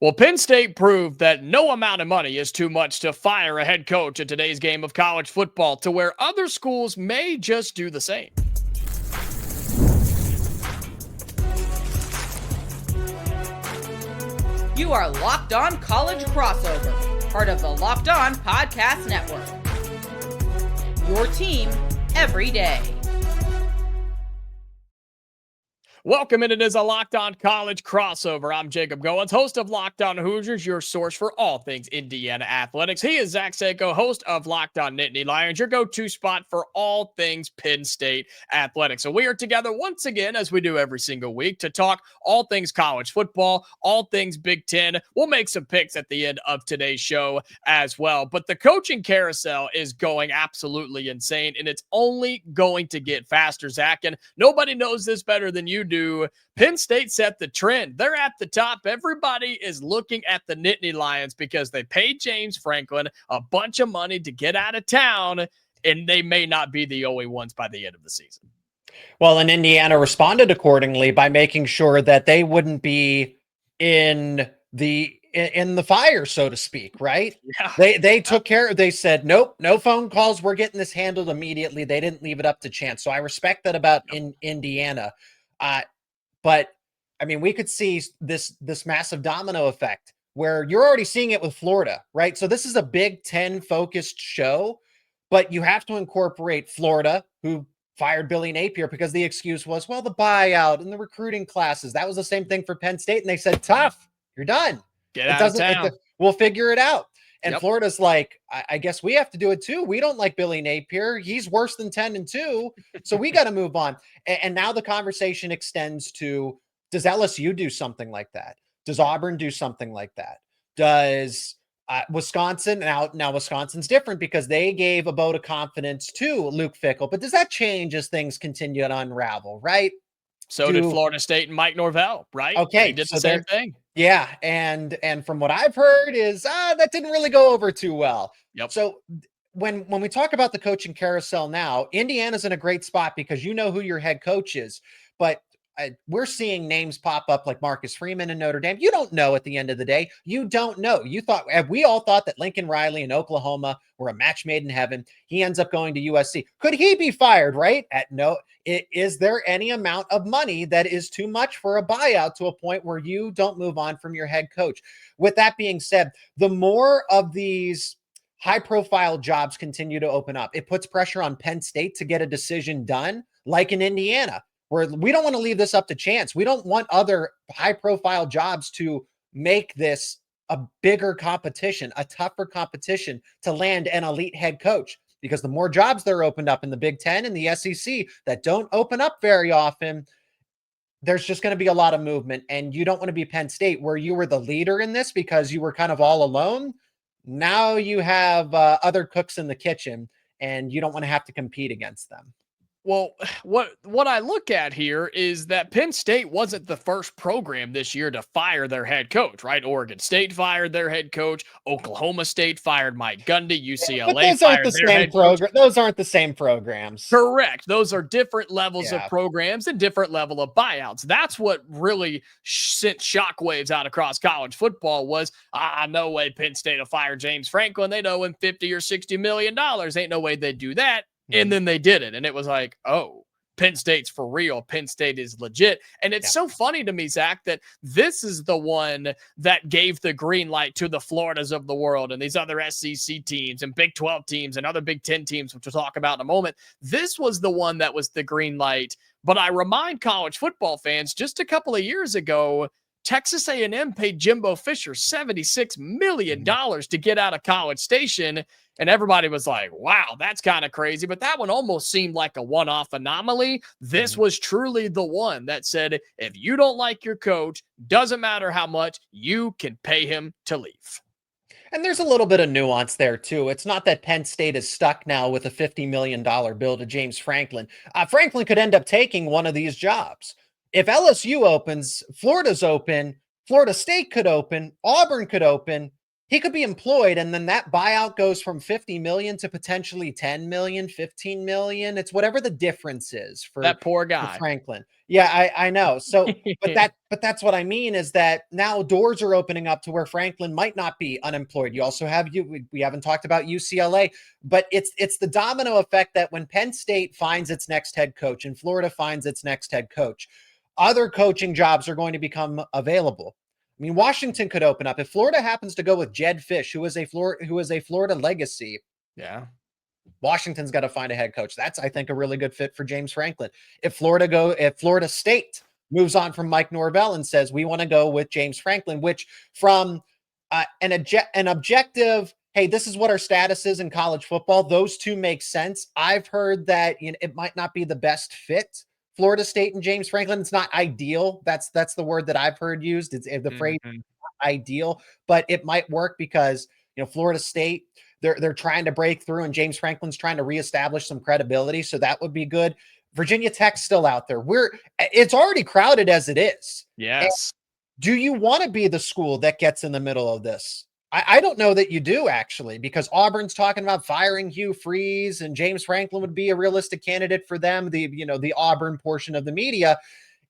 Well, Penn State proved that no amount of money is too much to fire a head coach in today's game of college football, to where other schools may just do the same. You are Locked On College Crossover, part of the Locked On Podcast Network. Your team every day. Welcome in. It is a Locked On College Crossover. I'm Jacob Goins, host of Locked On Hoosiers, your source for all things Indiana athletics. He is Zack Seyko, host of Locked On Nittany Lions, your go-to spot for all things Penn State athletics. So we are together once again, as we do every single week, to talk all things college football, all things Big Ten. We'll make some picks at the end of today's show as well. But the coaching carousel is going absolutely insane, and it's only going to get faster, Zach. And nobody knows this better than you do. Penn State set the trend. They're at the top. Everybody is looking at the Nittany Lions because they paid James Franklin a bunch of money to get out of town, and they may not be the only ones by the end of the season. Well, and Indiana responded accordingly by making sure that they wouldn't be in the fire, so to speak, right? Yeah. They took care. They said, nope, no phone calls. We're getting this handled immediately. They didn't leave it up to chance. So I respect that about Indiana. But I mean, we could see this massive domino effect where you're already seeing it with Florida, right? So this is a Big Ten focused show, but you have to incorporate Florida, who fired Billy Napier because the excuse was, well, the buyout and the recruiting classes. That was the same thing for Penn State. And they said, tough, you're done. Get out of town. We'll figure it out. And Florida's like, I guess we have to do it too. We don't like Billy Napier. He's worse than 10-2. So we got to move on. And now the conversation extends to, does LSU do something like that? Does Auburn do something like that? Does Wisconsin? Now Wisconsin's different because they gave a vote of confidence to Luke Fickell. But does that change as things continue to unravel, right? So did Florida State and Mike Norvell, right? Okay. They did the same thing. Yeah. And from what I've heard is that didn't really go over too well. Yep. So when we talk about the coaching carousel now, Indiana's in a great spot because you know who your head coach is, but we're seeing names pop up like Marcus Freeman in Notre Dame. You don't know at the end of the day. You don't know. We all thought that Lincoln Riley in Oklahoma were a match made in heaven. He ends up going to USC. Could he be fired, right? Is there any amount of money that is too much for a buyout to a point where you don't move on from your head coach? With that being said, the more of these high-profile jobs continue to open up, it puts pressure on Penn State to get a decision done, like in Indiana, where we don't want to leave this up to chance. We don't want other high-profile jobs to make this a bigger competition, a tougher competition to land an elite head coach, because the more jobs that are opened up in the Big Ten and the SEC that don't open up very often, there's just going to be a lot of movement. And you don't want to be Penn State, where you were the leader in this because you were kind of all alone. Now you have other cooks in the kitchen, and you don't want to have to compete against them. Well, what I look at here is that Penn State wasn't the first program this year to fire their head coach, right? Oregon State fired their head coach. Oklahoma State fired Mike Gundy. UCLA fired their head coach. Those aren't the same programs. Correct. Those are different levels of programs and different level of buyouts. That's what really sent shockwaves out across college football was, no way Penn State will fire James Franklin. They owe him $50 or $60 million. Ain't no way they'd do that. And then they did it. And it was like, oh, Penn State's for real. Penn State is legit. And it's so funny to me, Zach, that this is the one that gave the green light to the Floridas of the world and these other SEC teams and Big 12 teams and other Big 10 teams, which we'll talk about in a moment. This was the one that was the green light. But I remind college football fans, just a couple of years ago, Texas A&M paid Jimbo Fisher $76 million to get out of College Station. And everybody was like, wow, that's kind of crazy. But that one almost seemed like a one-off anomaly. This was truly the one that said, if you don't like your coach, doesn't matter how much, you can pay him to leave. And there's a little bit of nuance there, too. It's not that Penn State is stuck now with a $50 million bill to James Franklin. Franklin could end up taking one of these jobs. If LSU opens, Florida's open, Florida State could open, Auburn could open. he could be employed, and then that buyout goes from 50 million to potentially 10 million, 15 million. It's whatever the difference is for that poor guy. Franklin. Yeah, I know. So, but that's what I mean is that now doors are opening up to where Franklin might not be unemployed. You also have we haven't talked about UCLA, but it's the domino effect that when Penn State finds its next head coach and Florida finds its next head coach, other coaching jobs are going to become available. I mean, Washington could open up if Florida happens to go with Jed Fish, who is a Florida legacy. Yeah. Washington's got to find a head coach. That's, I think, a really good fit for James Franklin. If Florida State moves on from Mike Norvell and says, we want to go with James Franklin, which from an objective, hey, this is what our status is in college football, those two make sense. I've heard that it might not be the best fit. Florida State and James Franklin, it's not ideal. That's the word that I've heard used. It's the phrase ideal, but it might work because, Florida State, they're trying to break through and James Franklin's trying to reestablish some credibility. So that would be good. Virginia Tech's still out there. It's already crowded as it is. Yes. And do you want to be the school that gets in the middle of this? I don't know that you do, actually, because Auburn's talking about firing Hugh Freeze and James Franklin would be a realistic candidate for them, the Auburn portion of the media.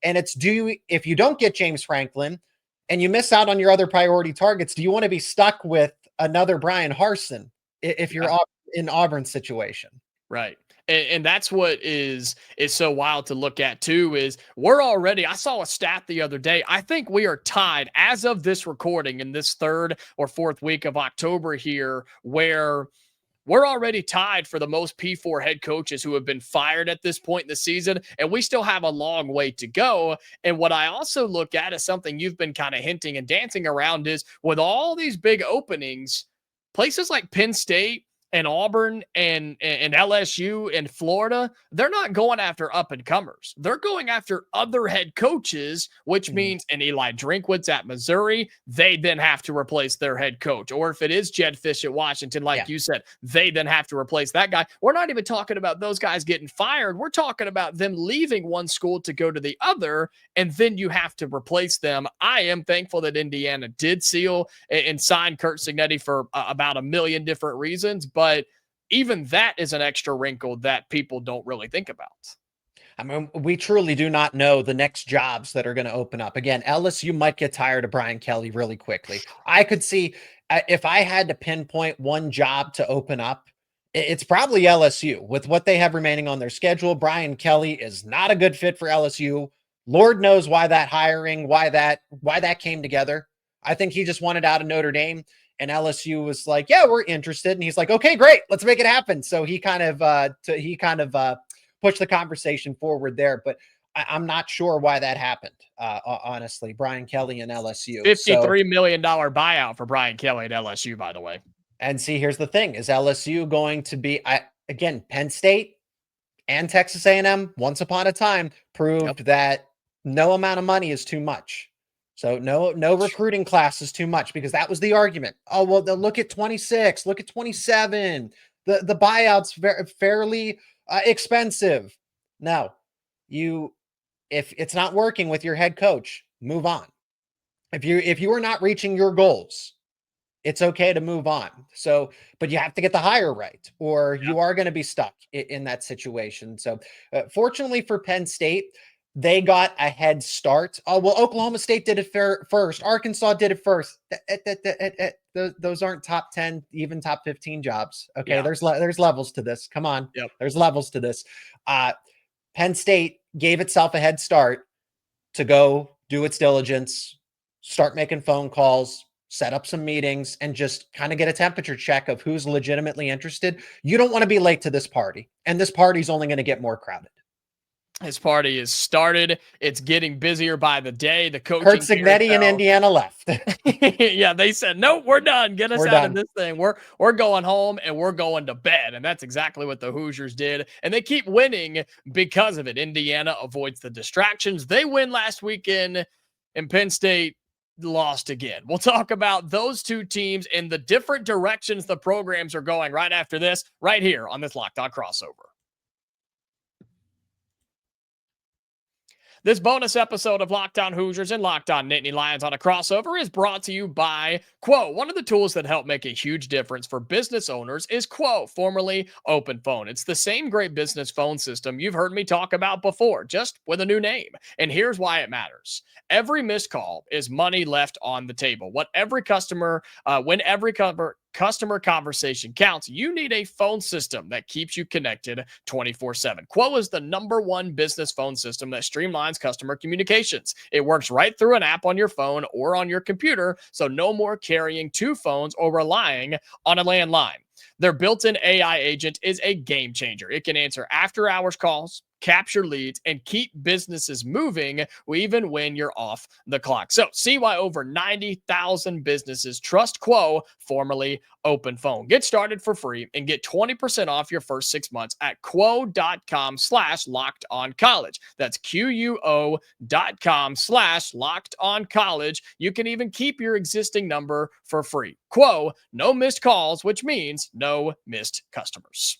And if you don't get James Franklin and you miss out on your other priority targets, do you want to be stuck with another Brian Harsin if you're in Auburn's situation? Right. And that's what is so wild to look at too, is I saw a stat the other day. I think we are tied as of this recording in this 3rd or 4th week of October here, where we're already tied for the most P4 head coaches who have been fired at this point in the season. And we still have a long way to go. And what I also look at as something you've been kind of hinting and dancing around is with all these big openings, places like Penn State and Auburn and LSU and Florida, they're not going after up-and-comers. They're going after other head coaches, which means an Eli Drinkwitz at Missouri, they then have to replace their head coach. Or if it is Jed Fish at Washington, like you said, they then have to replace that guy. We're not even talking about those guys getting fired. We're talking about them leaving one school to go to the other, and then you have to replace them. I am thankful that Indiana did seal and sign Curt Cignetti for about 1 million different reasons, but even that is an extra wrinkle that people don't really think about. I mean, we truly do not know the next jobs that are going to open up. Again, LSU might get tired of Brian Kelly really quickly. I could see if I had to pinpoint one job to open up, it's probably LSU with what they have remaining on their schedule. Brian Kelly is not a good fit for LSU. Lord knows why that hiring, why that came together. I think he just wanted out of Notre Dame. And LSU was like, yeah, we're interested. And he's like, okay, great, let's make it happen. So he kind of pushed the conversation forward there. But I'm not sure why that happened, honestly. Brian Kelly and LSU. $53 million buyout for Brian Kelly at LSU, by the way. And see, here's the thing. Is LSU going to be, again, Penn State and Texas A&M, once upon a time, proved that no amount of money is too much. So no recruiting class is too much, because that was the argument. Oh, well, they'll look at 26, look at 27. The buyout's fairly expensive. No, if it's not working with your head coach, move on. If you are not reaching your goals, it's okay to move on. So, but you have to get the hire right, or you are going to be stuck in that situation. So, fortunately for Penn State, they got a head start. Oh, well, Oklahoma State did it first. Arkansas did it first. Those aren't top 10, even top 15 jobs. Okay, there's levels to this. Come on. There's levels to this. Penn State gave itself a head start to go do its diligence, start making phone calls, set up some meetings, and just kind of get a temperature check of who's legitimately interested. You don't want to be late to this party, and this party's only going to get more crowded. His party is started. It's getting busier by the day. The coaching Curt Cignetti in Indiana left. Yeah, they said, nope, we're done. Get us out of this thing. We're going home and we're going to bed. And that's exactly what the Hoosiers did. And they keep winning because of it. Indiana avoids the distractions. They win last weekend, and Penn State lost again. We'll talk about those two teams and the different directions the programs are going right after this, right here on this Locked On Crossover. This bonus episode of Locked On Hoosiers and Locked On Nittany Lions on a crossover is brought to you by Quo. One of the tools that help make a huge difference for business owners is Quo, formerly Open Phone. It's the same great business phone system you've heard me talk about before, just with a new name. And here's why it matters. Every missed call is money left on the table. When every customer conversation counts, you need a phone system that keeps you connected 24/7. Quo is the #1 business phone system that streamlines customer communications. It works right through an app on your phone or on your computer, so no more carrying two phones or relying on a landline. Their built-in AI agent is a game changer. It can answer after-hours calls, capture leads, and keep businesses moving even when you're off the clock. So see why over 90,000 businesses trust Quo, formerly Open Phone. Get started for free and get 20% off your first 6 months at quo.com/lockedoncollege. That's QUO.com/lockedoncollege. You can even keep your existing number for free. Quo, no missed calls, which means no missed customers.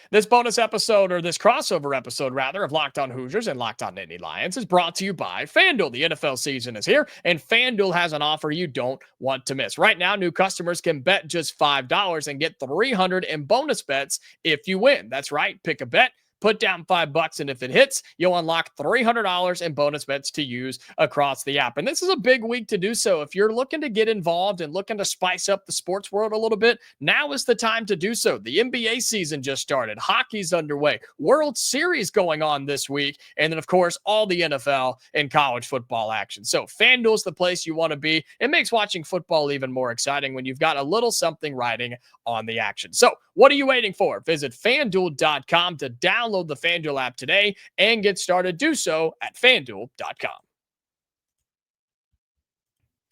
This bonus episode, or this crossover episode, rather, of Locked On Hoosiers and Locked On Nittany Lions is brought to you by FanDuel. The NFL season is here, and FanDuel has an offer you don't want to miss. Right now, new customers can bet just $5 and get $300 in bonus bets if you win. That's right. Pick a bet. Put down $5, and if it hits, you'll unlock $300 in bonus bets to use across the app. And this is a big week to do so. If you're looking to get involved and looking to spice up the sports world a little bit, now is the time to do so. The NBA season just started. Hockey's underway. World Series going on this week. And then, of course, all the NFL and college football action. So FanDuel's the place you want to be. It makes watching football even more exciting when you've got a little something riding on the action. So what are you waiting for? Visit FanDuel.com to download the FanDuel app today and get started. Do so at FanDuel.com.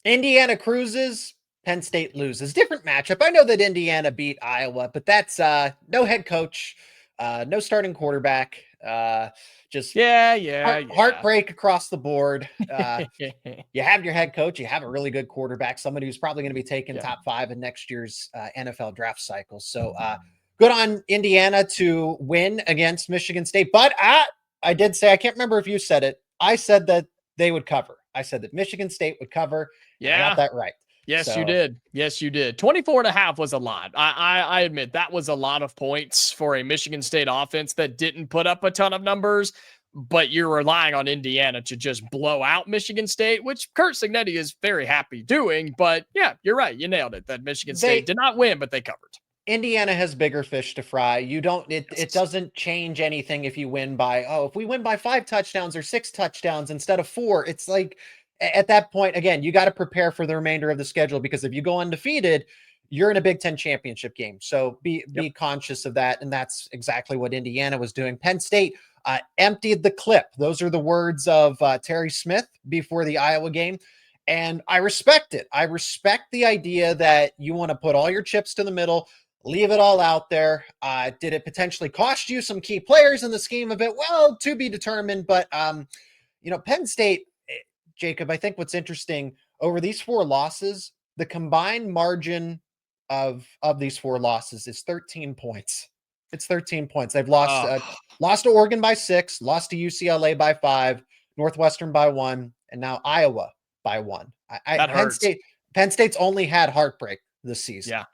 Indiana cruises, Penn State loses. Different matchup. I know that Indiana beat Iowa, but that's no head coach, no starting quarterback. Just heartbreak across the board. You have your head coach, you have a really good quarterback, somebody who's probably going to be taken top 5 in next year's NFL draft cycle. So good on Indiana to win against Michigan State. But I did say, I can't remember if you said it, I said that they would cover. I said that Michigan State would cover. Yeah, I got that right. Yes, you did. Yes, you did. 24.5 was a lot. I admit that was a lot of points for a Michigan State offense that didn't put up a ton of numbers, but you're relying on Indiana to just blow out Michigan State, which Kurt Cignetti is very happy doing. But yeah, you're right. You nailed it. That Michigan State did not win, but they covered. Indiana has bigger fish to fry. It doesn't change anything if you win by, if we win by 5 touchdowns or 6 touchdowns instead of 4, it's like, at that point, again, you got to prepare for the remainder of the schedule, because if you go undefeated, you're in a Big Ten championship game. So be conscious of that. And that's exactly what Indiana was doing. Penn State emptied the clip. Those are the words of Terry Smith before the Iowa game. And I respect it. I respect the idea that you want to put all your chips to the middle, leave it all out there. Did it potentially cost you some key players in the scheme of it? Well, to be determined. But, Penn State, Jacob, I think what's interesting over these 4 losses, the combined margin of these 4 losses is 13 points. It's 13 points. They've lost to Oregon by 6, lost to UCLA by 5, Northwestern by 1, and now Iowa by 1. Penn State's only had heartbreak this season.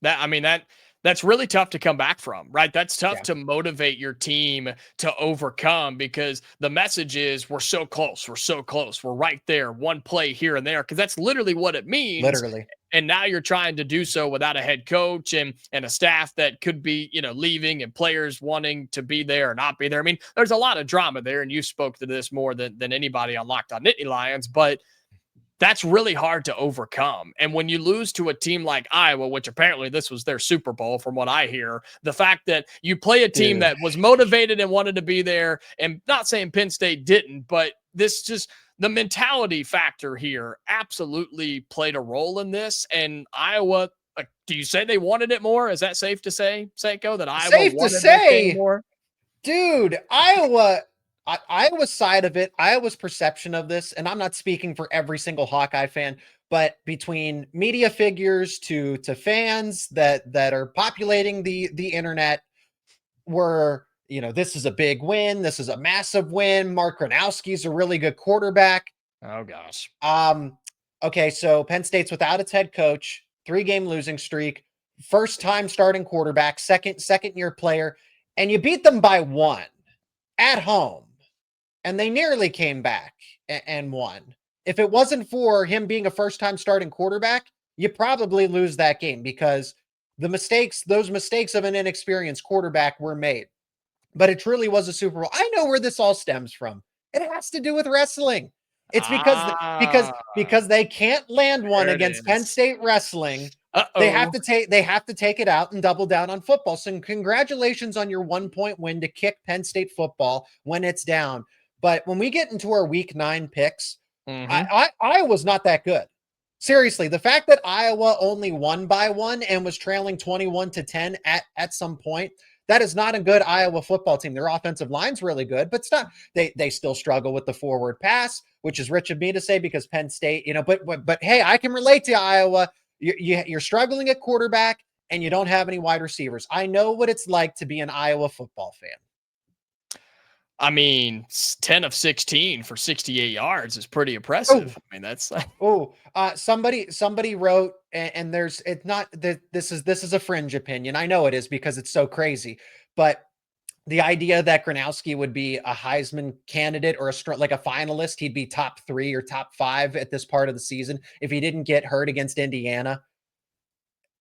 Yeah. That's really tough to come back from, right? That's tough to motivate your team to overcome, because the message is we're so close. We're so close. We're right there. One play here and there, because that's literally what it means. Literally. And now you're trying to do so without a head coach and a staff that could be, leaving, and players wanting to be there or not be there. I mean, there's a lot of drama there, and you spoke to this more than anybody on Locked On Nittany Lions, but that's really hard to overcome. And when you lose to a team like Iowa, which apparently this was their Super Bowl from what I hear, the fact that you play a team that was motivated and wanted to be there, and not saying Penn State didn't, but this just, the mentality factor here absolutely played a role in this. And Iowa, do you say they wanted it more? Is that safe to say, Seyko, that Iowa safe wanted to say, it more? Dude, Iowa's side of it, Iowa's perception of this, and I'm not speaking for every single Hawkeye fan, but between media figures to fans that are populating the internet, were this is a big win. This is a massive win. Mark Gronowski's a really good quarterback. Oh gosh. Okay, so Penn State's without its head coach, 3-game losing streak, first time starting quarterback, second year player, and you beat them by 1 at home. And they nearly came back and won. If it wasn't for him being a first time starting quarterback, you probably lose that game because those mistakes of an inexperienced quarterback were made. But it truly was a Super Bowl. I know where this all stems from. It has to do with wrestling. It's because they can't land one against Penn State wrestling. They have to take it out and double down on football. So congratulations on your 1-point win to kick Penn State football when it's down. But when we get into our week 9 picks, Iowa's not that good. Seriously, the fact that Iowa only won by 1 and was trailing 21-10 at some point, that is not a good Iowa football team. Their offensive line's really good, but it's not. They still struggle with the forward pass, which is rich of me to say because Penn State, but hey, I can relate to Iowa. You're struggling at quarterback and you don't have any wide receivers. I know what it's like to be an Iowa football fan. I mean, 10 of 16 for 68 yards is pretty impressive. I mean, that's somebody wrote, and it's not that this is a fringe opinion. I know it is because it's so crazy, but the idea that Gronowski would be a Heisman candidate or a finalist, he'd be top 3 or top 5 at this part of the season if he didn't get hurt against Indiana.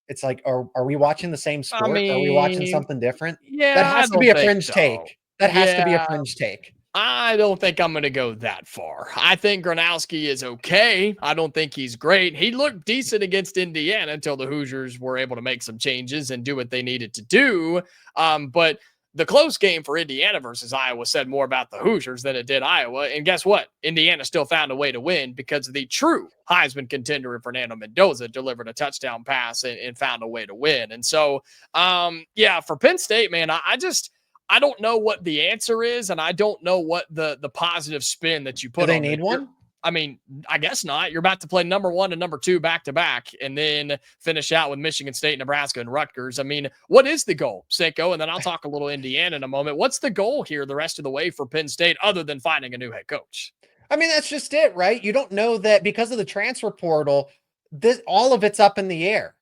It's like, are we watching the same sport? Are we watching something different? Yeah, that has to be a fringe take. That has to be a fringe take. I don't think I'm going to go that far. I think Gronowski is okay. I don't think he's great. He looked decent against Indiana until the Hoosiers were able to make some changes and do what they needed to do. But the close game for Indiana versus Iowa said more about the Hoosiers than it did Iowa. And guess what? Indiana still found a way to win because the true Heisman contender Fernando Mendoza delivered a touchdown pass and found a way to win. And so, for Penn State, man, I don't know what the answer is, and I don't know what the positive spin that you put on it. Do they need one? I mean, I guess not. You're about to play number 1 and number 2 back-to-back and then finish out with Michigan State, Nebraska, and Rutgers. I mean, what is the goal, Seyko? And then I'll talk a little Indiana in a moment. What's the goal here the rest of the way for Penn State other than finding a new head coach? I mean, that's just it, right? You don't know that because of the transfer portal, all of it's up in the air.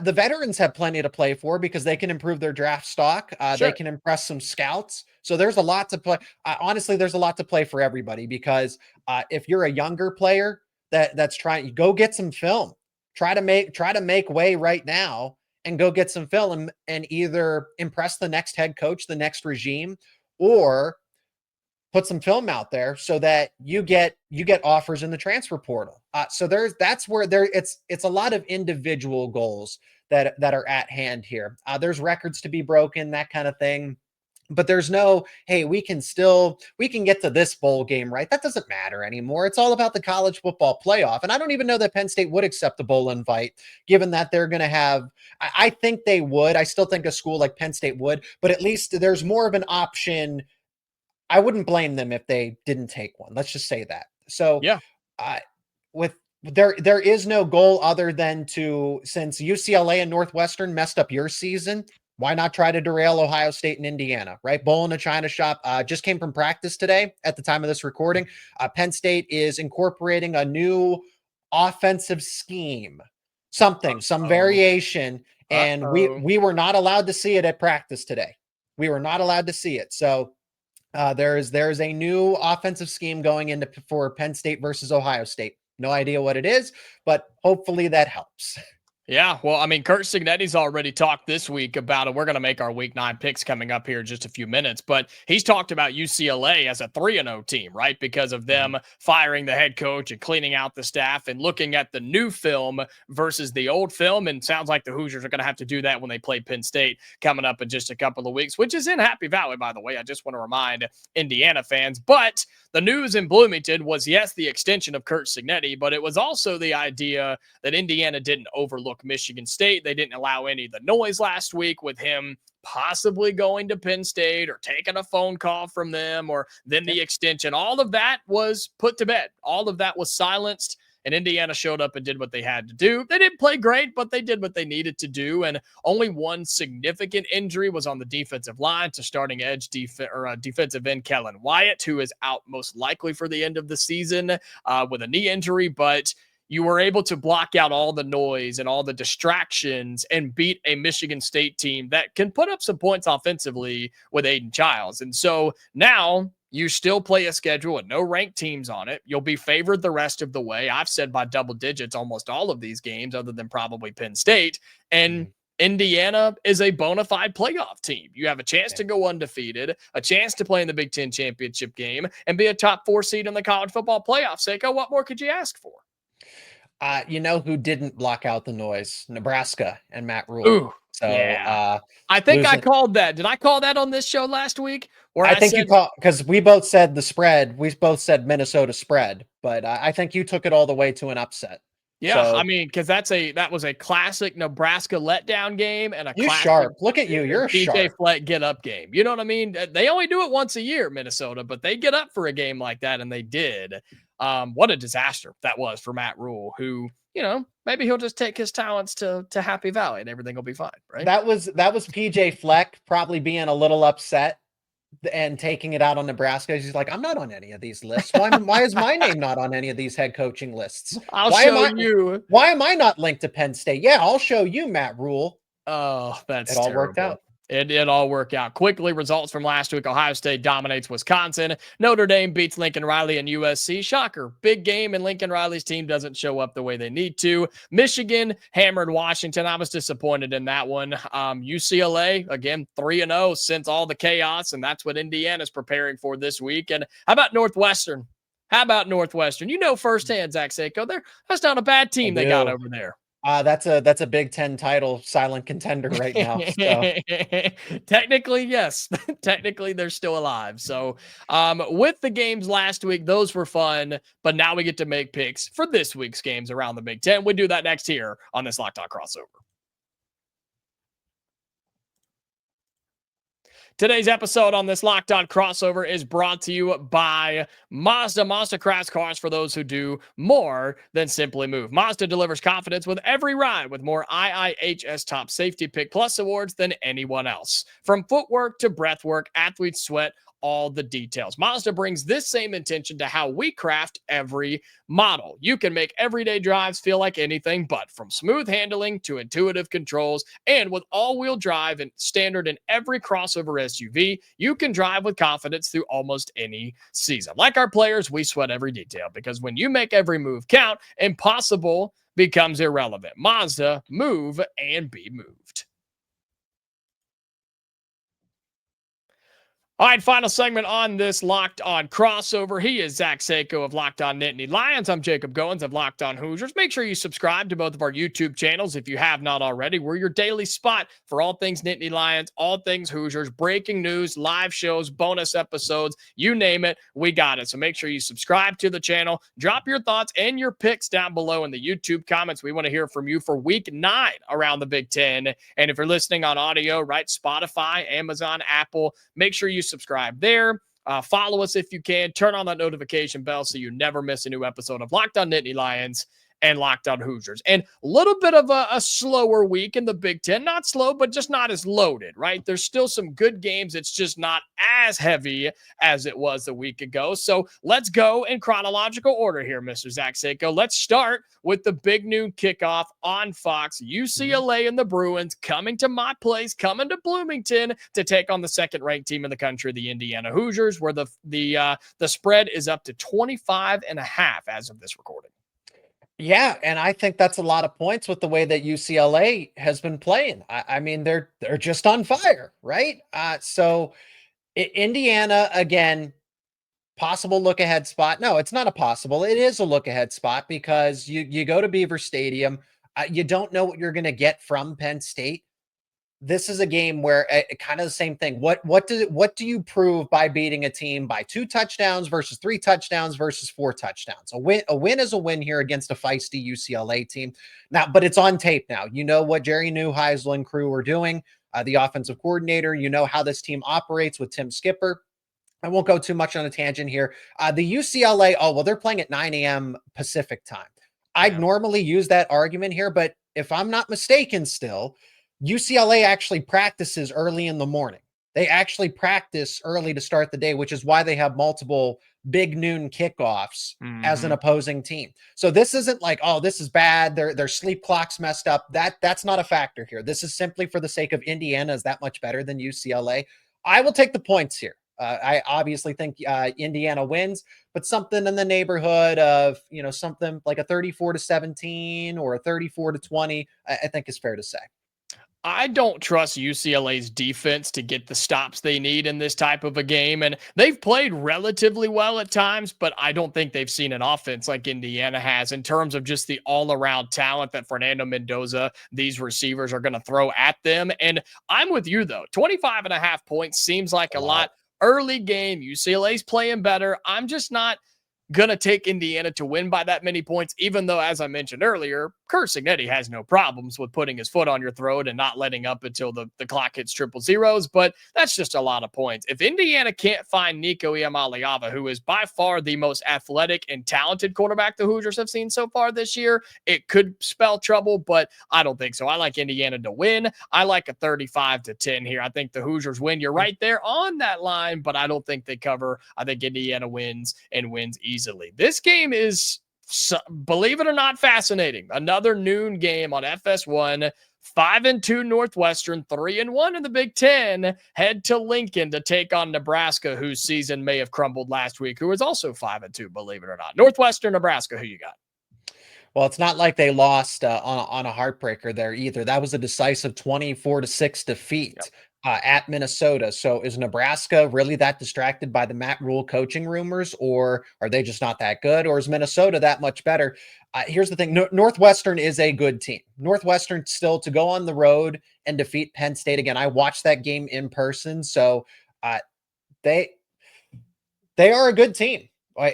The veterans have plenty to play for because they can improve their draft stock. They can impress some scouts. So there's a lot to play. Honestly, there's a lot to play for everybody because if you're a younger player that's trying, go get some film. Try to make way right now and go get some film and either impress the next head coach, the next regime, or put some film out there so that you get offers in the transfer portal. That's where it's a lot of individual goals that are at hand here. There's records to be broken, that kind of thing. But there's no, hey, we can get to this bowl game, right? That doesn't matter anymore. It's all about the college football playoff. And I don't even know that Penn State would accept the bowl invite, given that they're going to have, I think they would. I still think a school like Penn State would, but at least there's more of an option. I wouldn't blame them if they didn't take one. Let's just say that. So there is no goal other than since UCLA and Northwestern messed up your season, why not try to derail Ohio State and Indiana, right? Bull in a China shop just came from practice today at the time of this recording. Penn State is incorporating a new offensive scheme, some variation. And we were not allowed to see it at practice today. We were not allowed to see it. So there's a new offensive scheme going for Penn State versus Ohio State. No idea what it is, but hopefully that helps. Yeah, well, I mean, Curt Cignetti's already talked this week about it. We're going to make our Week 9 picks coming up here in just a few minutes, but he's talked about UCLA as a 3-0 team, right? Because of them firing the head coach and cleaning out the staff and looking at the new film versus the old film. And sounds like the Hoosiers are going to have to do that when they play Penn State coming up in just a couple of weeks, which is in Happy Valley, by the way. I just want to remind Indiana fans. But the news in Bloomington was, yes, the extension of Curt Cignetti, but it was also the idea that Indiana didn't overlook Michigan State. They didn't allow any of the noise last week with him possibly going to Penn State or taking a phone call from them or then the extension. All of that was put to bed. All of that was silenced. and Indiana showed up and did what they had to do. They didn't play great, but they did what they needed to do. And only one significant injury was on the defensive line to starting edge defensive end Kellen Wyatt, who is out most likely for the end of the season with a knee injury. But you were able to block out all the noise and all the distractions and beat a Michigan State team that can put up some points offensively with Aiden Childs. And so now you still play a schedule with no ranked teams on it. You'll be favored the rest of the way. I've said by double digits almost all of these games, other than probably Penn State. And Indiana is a bona fide playoff team. You have a chance to go undefeated, a chance to play in the Big Ten championship game, and be a top 4 seed in the college football playoff. Seyko, what more could you ask for? You know who didn't block out the noise? Nebraska and Matt Rule. Ooh, so yeah. I think I called that. Did I call that on this show last week? Or I think you called, because we both said the spread. We both said Minnesota spread, but I think you took it all the way to an upset. Yeah, so, I mean, because that was a classic Nebraska letdown game and a classic sharp. Look at you, you're a DJ Fleck get up game. You know what I mean? They only do it once a year, Minnesota, but they get up for a game like that, and they did. What a disaster that was for Matt Rule, who, you know, maybe he'll just take his talents to Happy Valley and everything will be fine, right? That was PJ Fleck probably being a little upset and taking it out on Nebraska. He's like, I'm not on any of these lists. Why is my name not on any of these head coaching lists? Why am I not linked to Penn State? Yeah, I'll show you, Matt Rule. Oh, that's it all worked out. It did all work out quickly. Results from last week: Ohio State dominates Wisconsin. Notre Dame beats Lincoln Riley and USC. Shocker. Big game, and Lincoln Riley's team doesn't show up the way they need to. Michigan hammered Washington. I was disappointed in that one. UCLA, again, 3-0 since all the chaos, and that's what Indiana's preparing for this week. And how about Northwestern? You know firsthand, Zack Seyko, that's not a bad team they got over there. That's a Big Ten title silent contender right now. So. Technically, yes. Technically, they're still alive. So with the games last week, those were fun. But now we get to make picks for this week's games around the Big Ten. We do that next here on this Locked On Crossover. Today's episode on this Locked On Crossover is brought to you by Mazda. Mazda crafts cars for those who do more than simply move. Mazda delivers confidence with every ride with more IIHS Top Safety Pick Plus awards than anyone else. From footwork to breathwork, athletes sweat all the details. Mazda brings this same intention to how we craft every model. You can make everyday drives feel like anything but, from smooth handling to intuitive controls, and with all-wheel drive and standard in every crossover SUV, you can drive with confidence through almost any season. Like our players, we sweat every detail, because when you make every move count, impossible becomes irrelevant. Mazda, move and be moved. All right, final segment on this Locked On Crossover. He is Zack Seyko of Locked On Nittany Lions. I'm Jacob Goins of Locked On Hoosiers. Make sure you subscribe to both of our YouTube channels if you have not already. We're your daily spot for all things Nittany Lions, all things Hoosiers, breaking news, live shows, bonus episodes, you name it, we got it. So make sure you subscribe to the channel. Drop your thoughts and your picks down below in the YouTube comments. We want to hear from you for week 9 around the Big Ten. And if you're listening on audio, right, Spotify, Amazon, Apple, make sure you subscribe there. Follow us if you can. Turn on that notification bell so you never miss a new episode of Locked On Nittany Lions and Locked On Hoosiers. And a little bit of a slower week in the Big Ten. Not slow, but just not as loaded, right? There's still some good games. It's just not as heavy as it was a week ago. So let's go in chronological order here, Mr. Zack Seyko. Let's start with the big noon kickoff on Fox. UCLA and the Bruins coming to my place, coming to Bloomington to take on the second-ranked team in the country, the Indiana Hoosiers, where the spread is up to 25.5 as of this recording. Yeah, and I think that's a lot of points with the way that UCLA has been playing. I mean, they're just on fire, right? So Indiana, again, possible look-ahead spot. No, it's not a possible. It is a look-ahead spot, because you go to Beaver Stadium. You don't know what you're going to get from Penn State. This is a game where kind of the same thing. What do you prove by beating a team by 2 touchdowns versus 3 touchdowns versus 4 touchdowns? A win is a win here against a feisty UCLA team. Now, but it's on tape now. You know what Jerry Neuheisel and crew are doing. The offensive coordinator. You know how this team operates with Tim Skipper. I won't go too much on a tangent here. The UCLA, they're playing at 9 a.m. Pacific time. I'd normally use that argument here, but if I'm not mistaken still, UCLA actually practices early in the morning. They actually practice early to start the day, which is why they have multiple big noon kickoffs as an opposing team. So this isn't like, oh, this is bad. Their sleep clock's messed up. That's not a factor here. This is simply for the sake of Indiana is that much better than UCLA. I will take the points here. I obviously think Indiana wins, but something in the neighborhood of, something like a 34-17 or a 34-20, I think is fair to say. I don't trust UCLA's defense to get the stops they need in this type of a game. And they've played relatively well at times, but I don't think they've seen an offense like Indiana has in terms of just the all-around talent that Fernando Mendoza, these receivers are going to throw at them. And I'm with you, though. 25.5 points seems like a lot. Early game, UCLA's playing better. I'm just not going to take Indiana to win by that many points, even though, as I mentioned earlier, Kurt Cignetti has no problems with putting his foot on your throat and not letting up until the clock hits triple zeros, but that's just a lot of points. If Indiana can't find Nico Iamaleava, who is by far the most athletic and talented quarterback the Hoosiers have seen so far this year, it could spell trouble, but I don't think so. I like Indiana to win. I like a 35-10 here. I think the Hoosiers win. You're right there on that line, but I don't think they cover. I think Indiana wins and wins easily. This game is, believe it or not, fascinating. Another noon game on FS1. 5-2 Northwestern, 3-1 in the Big Ten. Head to Lincoln to take on Nebraska, whose season may have crumbled last week, who was also 5-2, believe it or not. Northwestern, Nebraska, who you got? Well, it's not like they lost on a heartbreaker there either. That was a decisive 24-6 defeat. At Minnesota. So is Nebraska really that distracted by the Matt Rule coaching rumors, or are they just not that good, or is Minnesota that much better? Here's the thing. Northwestern is a good team. Northwestern still to go on the road and defeat Penn State again. I watched that game in person. So they are a good team.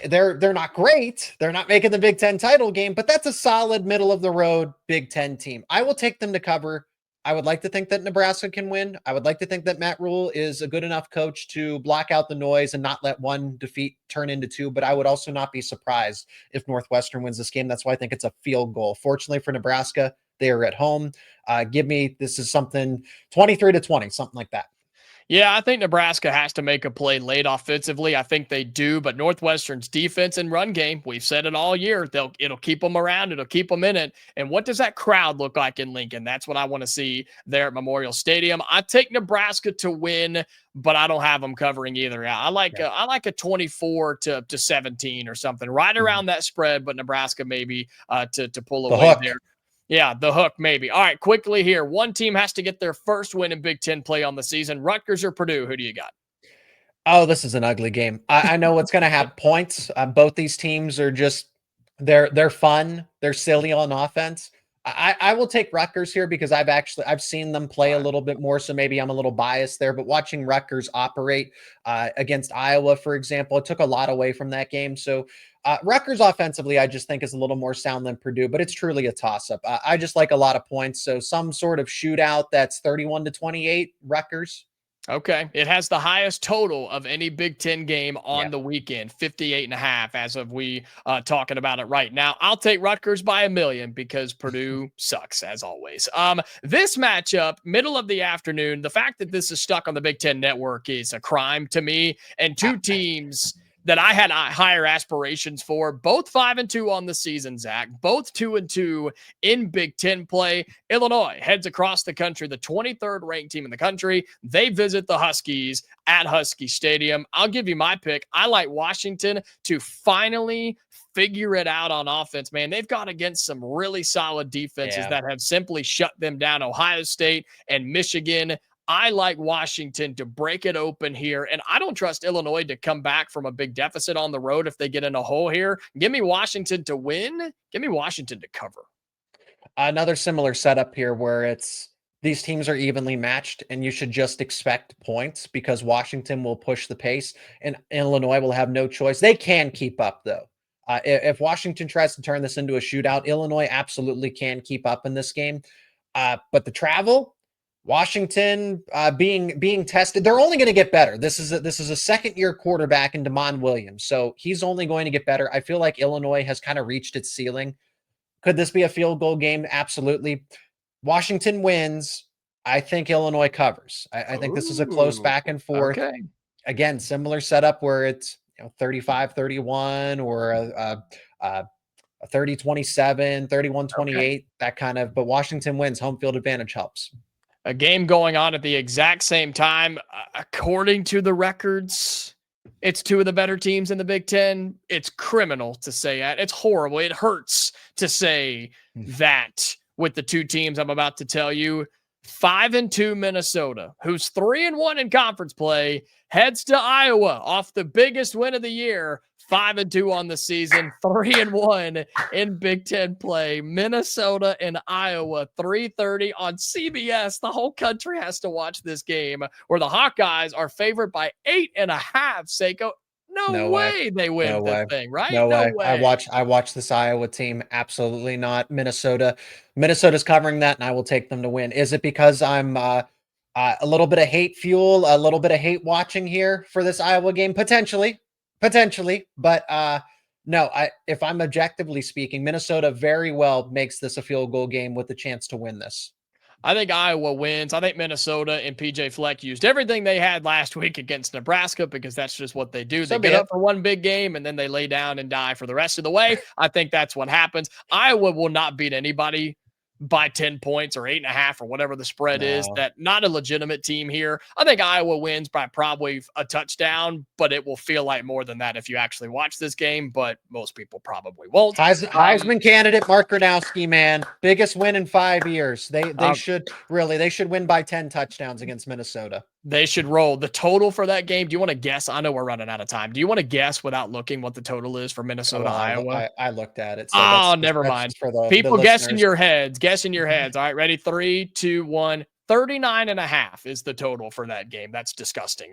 They're not great. They're not making the Big Ten title game, but that's a solid middle of the road Big Ten team. I will take them to cover. I would like to think that Nebraska can win. I would like to think that Matt Rule is a good enough coach to block out the noise and not let one defeat turn into two, but I would also not be surprised if Northwestern wins this game. That's why I think it's a field goal. Fortunately for Nebraska, they are at home. This is something 23-20, something like that. Yeah, I think Nebraska has to make a play late offensively. I think they do, but Northwestern's defense and run game, we've said it all year, it'll keep them around, it'll keep them in it. And what does that crowd look like in Lincoln? That's what I want to see there at Memorial Stadium. I take Nebraska to win, but I don't have them covering either. I like a 24-17 or something, right around that spread, but Nebraska maybe to pull away there. Yeah, the hook maybe. All right, quickly here. One team has to get their first win in Big Ten play on the season. Rutgers or Purdue? Who do you got? Oh, this is an ugly game. I know what's going to have points. Both these teams are just they're fun. They're silly on offense. I will take Rutgers here because I've seen them play a little bit more, so maybe I'm a little biased there. But watching Rutgers operate against Iowa, for example, it took a lot away from that game. So Rutgers offensively, I just think is a little more sound than Purdue, but it's truly a toss-up. I just like a lot of points. So some sort of shootout that's 31-28, Rutgers. Okay. It has the highest total of any Big Ten game on the weekend, 58.5 as of we talking about it right now. I'll take Rutgers by 1,000,000 because Purdue sucks as always. This matchup, middle of the afternoon, the fact that this is stuck on the Big Ten Network is a crime to me, and two teams that I had higher aspirations for, both 5-2 on the season, Zach, both 2-2 in Big Ten play. Illinois heads across the country, the 23rd ranked team in the country. They visit the Huskies at Husky Stadium. I'll give you my pick. I like Washington to finally figure it out on offense, man. They've gone against some really solid defenses that have simply shut them down. Ohio State and Michigan. I like Washington to break it open here, and I don't trust Illinois to come back from a big deficit on the road if they get in a hole here. Give me Washington to win. Give me Washington to cover. Another similar setup here where these teams are evenly matched, and you should just expect points because Washington will push the pace, and Illinois will have no choice. They can keep up, though. If Washington tries to turn this into a shootout, Illinois absolutely can keep up in this game. But the travel, Washington being tested, they're only going to get better. This is a second-year quarterback in Damon Williams, so he's only going to get better. I feel like Illinois has kind of reached its ceiling. Could this be a field goal game? Absolutely. Washington wins. I think Illinois covers. I think this is a close back and forth. Okay. Again, similar setup where it's 35-31 or a 30-27, 31-28, that kind of, but Washington wins. Home field advantage helps. A game going on at the exact same time. According to the records, it's two of the better teams in the Big Ten. It's criminal to say that. It's horrible. It hurts to say that with the two teams I'm about to tell you. 5-2 Minnesota, who's 3-1 in conference play, heads to Iowa off the biggest win of the year. 5-2 on the season, 3-1 in Big Ten play. Minnesota and Iowa, 3:30 on CBS. The whole country has to watch this game where the Hawkeyes are favored by 8.5. Seyko, no way they win this thing, right? No way. I watch this Iowa team. Absolutely not. Minnesota's covering that, and I will take them to win. Is it because I'm a little bit of hate fuel, a little bit of hate watching here for this Iowa game? Potentially, but no. If I'm objectively speaking, Minnesota very well makes this a field goal game with the chance to win this. I think Iowa wins. I think Minnesota and PJ Fleck used everything they had last week against Nebraska because that's just what they do. They get up for one big game and then they lay down and die for the rest of the way. I think that's what happens. Iowa will not beat anybody by 10 points or 8.5 or whatever the spread is. That not a legitimate team here. I think Iowa wins by probably a touchdown, but it will feel like more than that if you actually watch this game, but most people probably won't. Heisman candidate Mark Gronowski, man, biggest win in 5 years. They should win by 10 touchdowns against Minnesota. They should roll. The total for that game, do you want to guess? I know we're running out of time. Do you want to guess without looking what the total is for Minnesota, Iowa? I looked at it. So never mind. For the people guess in your heads. Guess in your heads. All right, ready? 3, 2, 1. 39.5 is the total for that game. That's disgusting.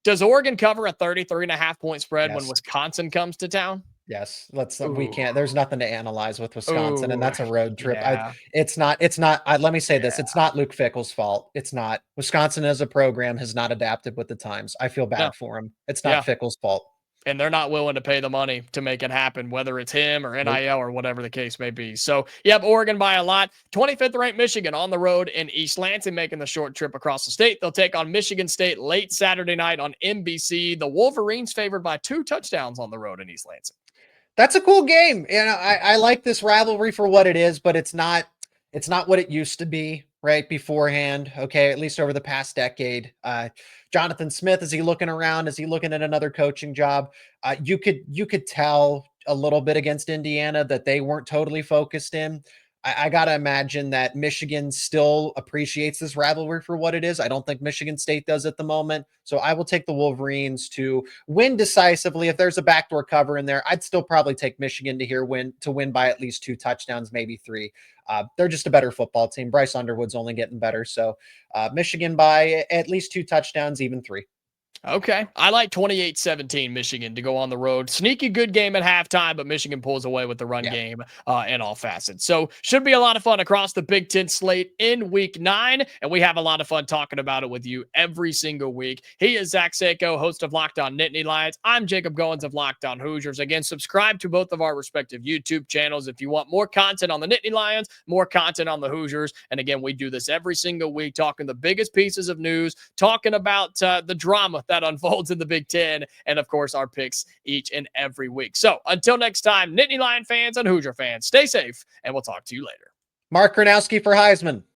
Does Oregon cover a 33.5 point spread when Wisconsin comes to town? Yes, we can't. There's nothing to analyze with Wisconsin, and that's a road trip. Yeah. Let me say this. It's not Luke Fickell's fault. It's not. Wisconsin as a program has not adapted with the times. I feel bad for him. It's not Fickell's fault. And they're not willing to pay the money to make it happen, whether it's him or NIL or whatever the case may be. So, Oregon by a lot. 25th ranked Michigan on the road in East Lansing, making the short trip across the state. They'll take on Michigan State late Saturday night on NBC. The Wolverines favored by 2 touchdowns on the road in East Lansing. That's a cool game. And I like this rivalry for what it is, but it's not what it used to be right beforehand. Okay. At least over the past decade. Jonathan Smith, is he looking around? Is he looking at another coaching job? You could tell a little bit against Indiana that they weren't totally focused in. I got to imagine that Michigan still appreciates this rivalry for what it is. I don't think Michigan State does at the moment. So I will take the Wolverines to win decisively. If there's a backdoor cover in there, I'd still probably take Michigan to win by at least 2 touchdowns, maybe 3. They're just a better football team. Bryce Underwood's only getting better. So Michigan by at least 2 touchdowns, even 3. Okay. I like 28-17 Michigan to go on the road. Sneaky good game at halftime, but Michigan pulls away with the run game in all facets. So should be a lot of fun across the Big Ten slate in week 9. And we have a lot of fun talking about it with you every single week. He is Zack Seyko, host of Locked On Nittany Lions. I'm Jacob Goins of Locked On Hoosiers. Again, subscribe to both of our respective YouTube channels if you want more content on the Nittany Lions, more content on the Hoosiers. And again, we do this every single week, talking the biggest pieces of news, talking about the drama that unfolds in the Big Ten, and of course our picks each and every week. So until next time, Nittany Lion fans and Hoosier fans, stay safe, and we'll talk to you later. Mark Gronowski for Heisman.